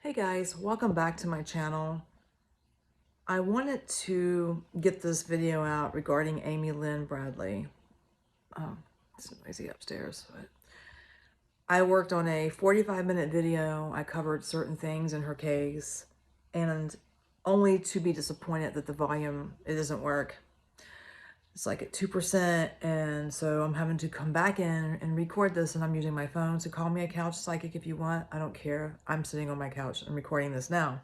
Hey guys, welcome back to my channel. I wanted to get this video out regarding Amy Lynn Bradley. Oh, it's noisy upstairs. But I worked on a 45-minute video. I covered certain things in her case, and only to be disappointed that the volume, it doesn't work. It's like at 2%, and so I'm having to come back in and record this, and I'm using my phone. So call me a couch psychic if you want. I don't care. I'm sitting on my couch and recording this now.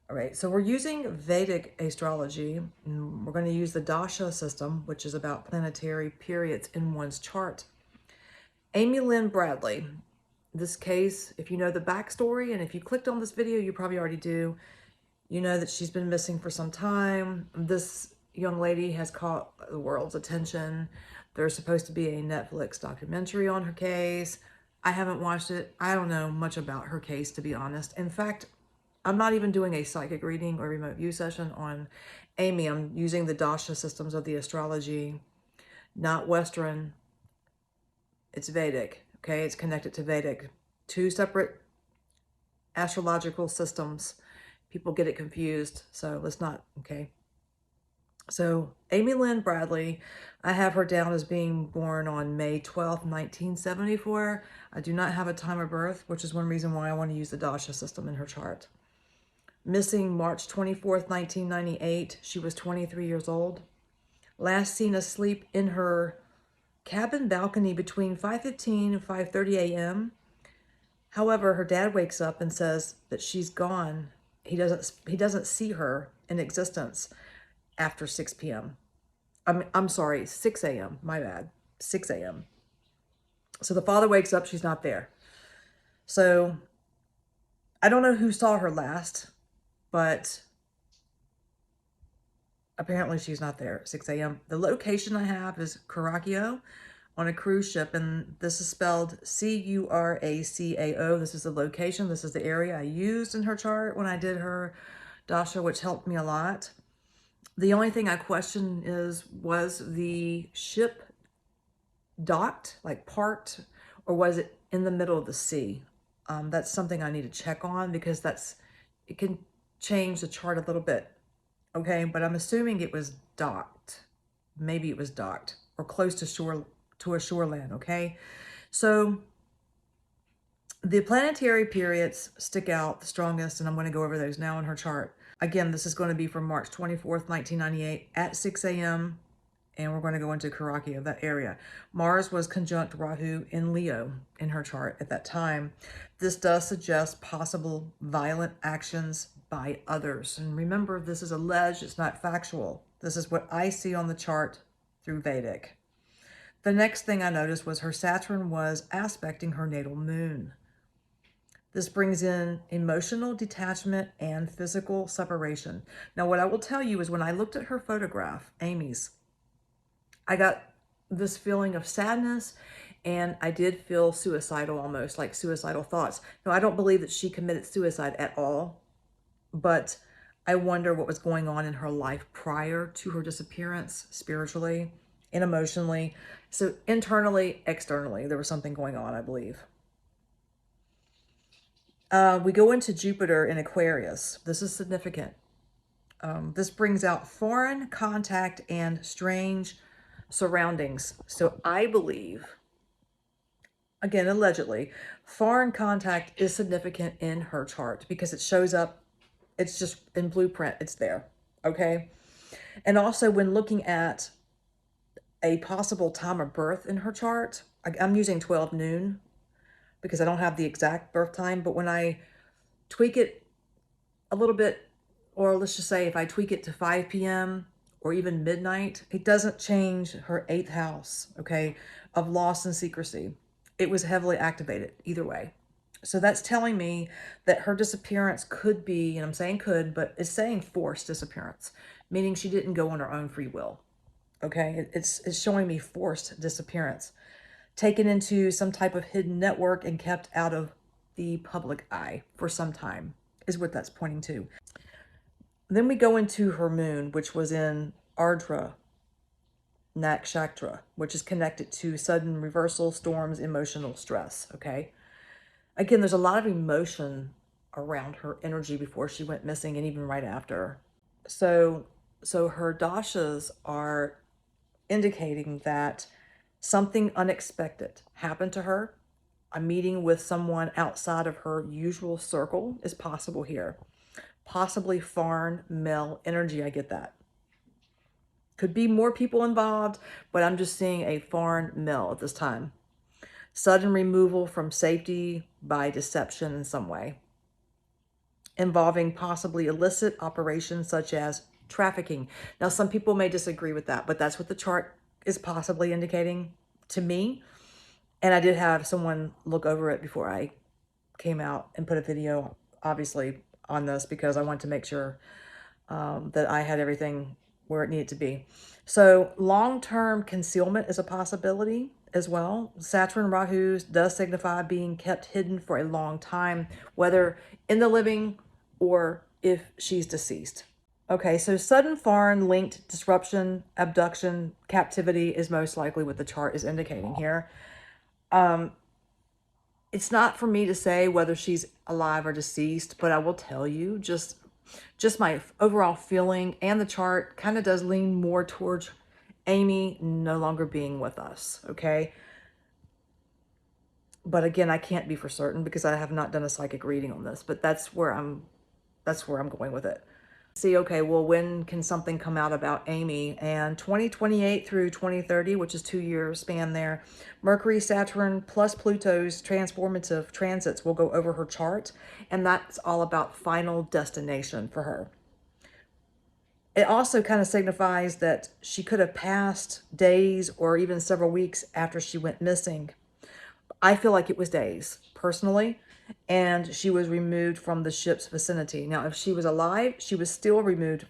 All right, so we're using Vedic astrology, and we're going to use the dasha system, which is about planetary periods in one's chart. Amy Lynn Bradley, this case, if you know the backstory, and if you clicked on this video, you probably already do, you know that she's been missing for some time. This young lady has caught the world's attention. There's supposed to be a Netflix documentary on her case. I haven't watched it. I don't know much about her case, to be honest. In fact, I'm not even doing a psychic reading or remote view session on Amy. I'm using the dasha systems of the astrology, not Western. It's Vedic, okay? It's connected to Vedic. Two separate astrological systems. People get it confused, so let's not, okay? So Amy Lynn Bradley, I have her down as being born on May 12th, 1974. I do not have a time of birth, which is one reason why I want to use the dasha system in her chart. Missing March 24th, 1998. She was 23 years old. Last seen asleep in her cabin balcony between 5:15 and 5:30 a.m. However, her dad wakes up and says that she's gone. He doesn't see her in existence after 6 p.m. I'm sorry, 6 a.m. My bad. 6 a.m. So the father wakes up, she's not there. So I don't know who saw her last, but apparently she's not there at 6 a.m. The location I have is Curacao on a cruise ship, and this is spelled C-U-R-A-C-A-O. This is the location. This is the area I used in her chart when I did her dasha, which helped me a lot. The only thing I question was the ship docked, like parked, or was it in the middle of the sea? That's something I need to check on, because it can change the chart a little bit. Okay, but I'm assuming it was docked. Maybe it was docked or close to shore, to a shoreland, okay? So the planetary periods stick out the strongest, and I'm going to go over those now in her chart. Again, this is going to be from March 24th, 1998 at 6 a.m., and we're going to go into Curacao, that area. Mars was conjunct Rahu in Leo in her chart at that time. This does suggest possible violent actions by others. And remember, this is alleged, it's not factual. This is what I see on the chart through Vedic. The next thing I noticed was her Saturn was aspecting her natal moon. This brings in emotional detachment and physical separation. Now, what I will tell you is when I looked at her photograph, Amy's, I got this feeling of sadness, and I did feel suicidal, almost like suicidal thoughts. Now, I don't believe that she committed suicide at all, but I wonder what was going on in her life prior to her disappearance, spiritually and emotionally. So internally, externally, there was something going on, I believe. We go into Jupiter in Aquarius. This is significant. This brings out foreign contact and strange surroundings. So I believe, again, allegedly, foreign contact is significant in her chart because it shows up, it's just in blueprint, it's there, okay? And also when looking at a possible time of birth in her chart, I'm using 12 noon because I don't have the exact birth time, but when I tweak it a little bit, or let's just say if I tweak it to 5 p.m. or even midnight, it doesn't change her 8th house, okay, of loss and secrecy. It was heavily activated either way. So that's telling me that her disappearance could be, and I'm saying could, but it's saying forced disappearance, meaning she didn't go on her own free will, okay? It's showing me forced disappearance, taken into some type of hidden network and kept out of the public eye for some time is what that's pointing to. Then we go into her moon, which was in Ardra Nakshatra, which is connected to sudden reversal, storms, emotional stress, okay? Again, there's a lot of emotion around her energy before she went missing and even right after. So her dashas are indicating that something unexpected happened to her. A meeting with someone outside of her usual circle is possible here. Possibly foreign male energy, I get that. Could be more people involved, but I'm just seeing a foreign male at this time. Sudden removal from safety by deception in some way, involving possibly illicit operations such as trafficking. Now, some people may disagree with that, but that's what the chart is possibly indicating to me. And I did have someone look over it before I came out and put a video, obviously, on this because I wanted to make sure that I had everything where it needed to be. So long-term concealment is a possibility as well. Saturn Rahu does signify being kept hidden for a long time, whether in the living or if she's deceased. Okay, so sudden foreign linked disruption, abduction, captivity is most likely what the chart is indicating here. It's not for me to say whether she's alive or deceased, but I will tell you just my overall feeling, and the chart kind of does lean more towards Amy no longer being with us, okay? But again, I can't be for certain because I have not done a psychic reading on this, but that's where I'm going with it. See, okay, well, when can something come out about Amy? And 2028 through 2030, which is 2-year span there, Mercury, Saturn, plus Pluto's transformative transits will go over her chart, and that's all about final destination for her. It also kind of signifies that she could have passed days or even several weeks after she went missing. I feel like it was days, personally, and she was removed from the ship's vicinity. Now, if she was alive, she was still removed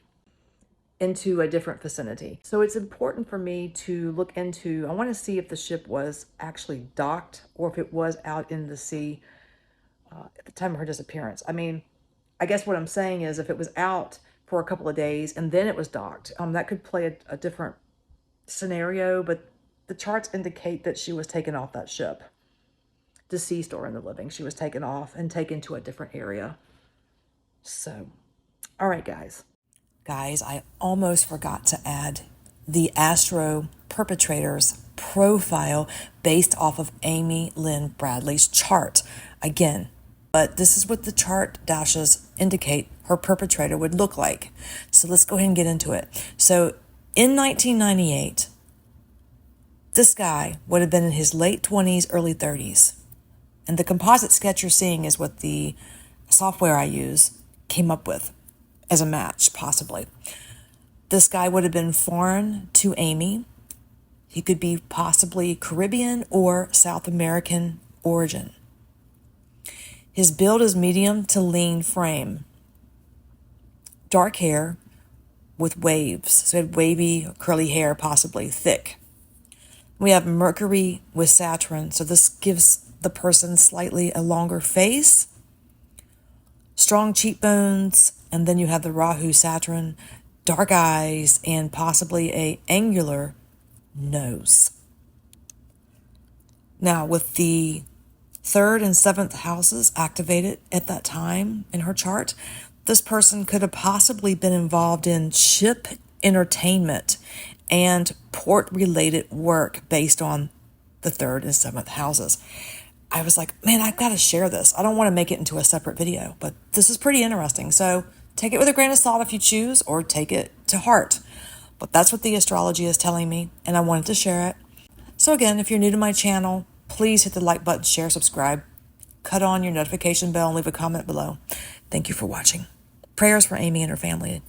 into a different vicinity. So it's important for me to look into, I want to see if the ship was actually docked or if it was out in the sea at the time of her disappearance. I mean, I guess what I'm saying is if it was out for a couple of days and then it was docked, that could play a different scenario, but the charts indicate that she was taken off that ship. Deceased or in the living, she was taken off and taken to a different area. So, all right, guys. Guys, I almost forgot to add the Astro Perpetrator's profile based off of Amy Lynn Bradley's chart. Again, but this is what the chart dashes indicate her perpetrator would look like. So let's go ahead and get into it. So in 1998, this guy would have been in his late 20s, early 30s. And the composite sketch you're seeing is what the software I use came up with as a match, possibly. This guy would have been foreign to Amy. He could be possibly Caribbean or South American origin. His build is medium to lean frame. Dark hair with waves. So he had wavy, curly hair, possibly thick. We have Mercury with Saturn. So this gives the person slightly a longer face, strong cheekbones, and then you have the Rahu Saturn, dark eyes, and possibly a angular nose. Now, with the 3rd and 7th houses activated at that time in her chart, this person could have possibly been involved in ship entertainment and port-related work based on the 3rd and 7th houses. I was like, man, I've got to share this. I don't want to make it into a separate video, but this is pretty interesting. So take it with a grain of salt if you choose, or take it to heart. But that's what the astrology is telling me, and I wanted to share it. So again, if you're new to my channel, please hit the like button, share, subscribe, cut on your notification bell, and leave a comment below. Thank you for watching. Prayers for Amy and her family.